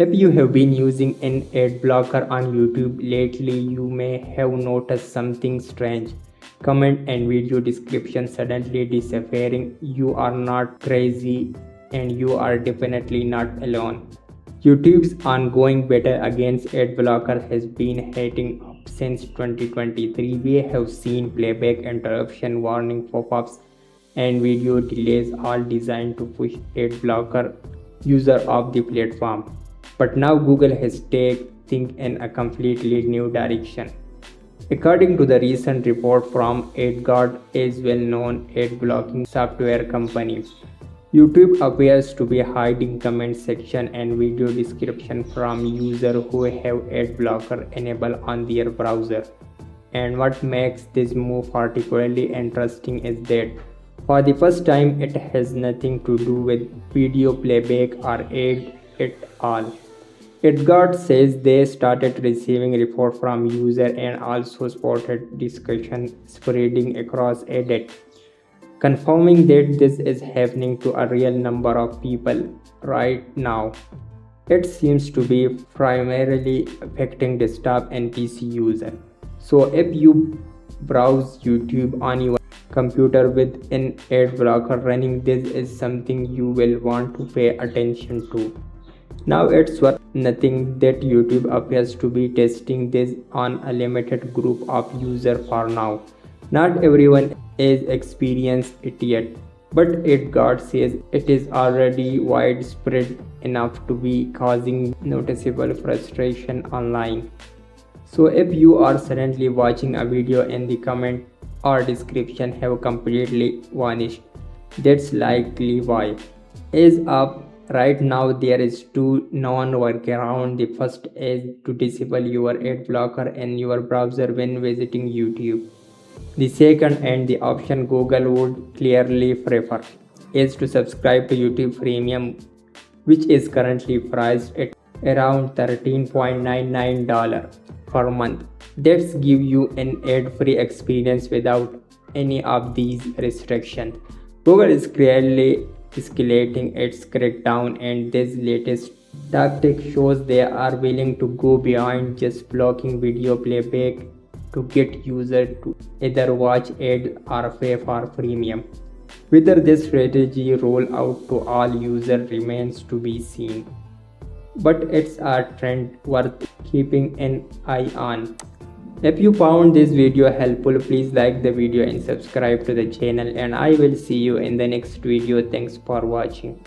If you have been using an ad blocker on YouTube lately, you may have noticed something strange. Comment and video description suddenly disappearing. You are not crazy and you are definitely not alone. YouTube's ongoing battle against ad blocker has been heating up since 2023. We have seen playback interruption warning pop-ups and video delays all designed to push ad blocker user off the platform. But now Google has taken things in a completely new direction. According to the recent report from AdGuard, a well-known ad blocking software company, YouTube appears to be hiding comment section and video description from users who have ad blocker enabled on their browser. And what makes this move particularly interesting is that for the first time it has nothing to do with video playback or ad at all. AdGuard says they started receiving reports from users and also spotted discussion spreading across Reddit, confirming that this is happening to a real number of people right now. It seems to be primarily affecting desktop and PC users. So if you browse YouTube on your computer with an ad blocker running, this is something you will want to pay attention to. Now it's worth nothing that YouTube appears to be testing this on a limited group of users for now. Not everyone is experienced it yet, but AdGuard says it is already widespread enough to be causing noticeable frustration online. So if you are suddenly watching a video and the comment or description have completely vanished, that's likely why. As of right now, there is two known workarounds. The first is to disable your ad blocker in your browser when visiting YouTube. The second, and the option Google would clearly prefer, is to subscribe to YouTube Premium, which is currently priced at around $13.99 per month. That's give you an ad-free experience without any of these restrictions. Google is clearly escalating its crackdown, and this latest tactic shows they are willing to go beyond just blocking video playback to get users to either watch ads or pay for premium. Whether this strategy roll out to all users remains to be seen, but it's a trend worth keeping an eye on. If you found this video helpful, please like the video and subscribe to the channel, and I will see you in the next video. Thanks for watching.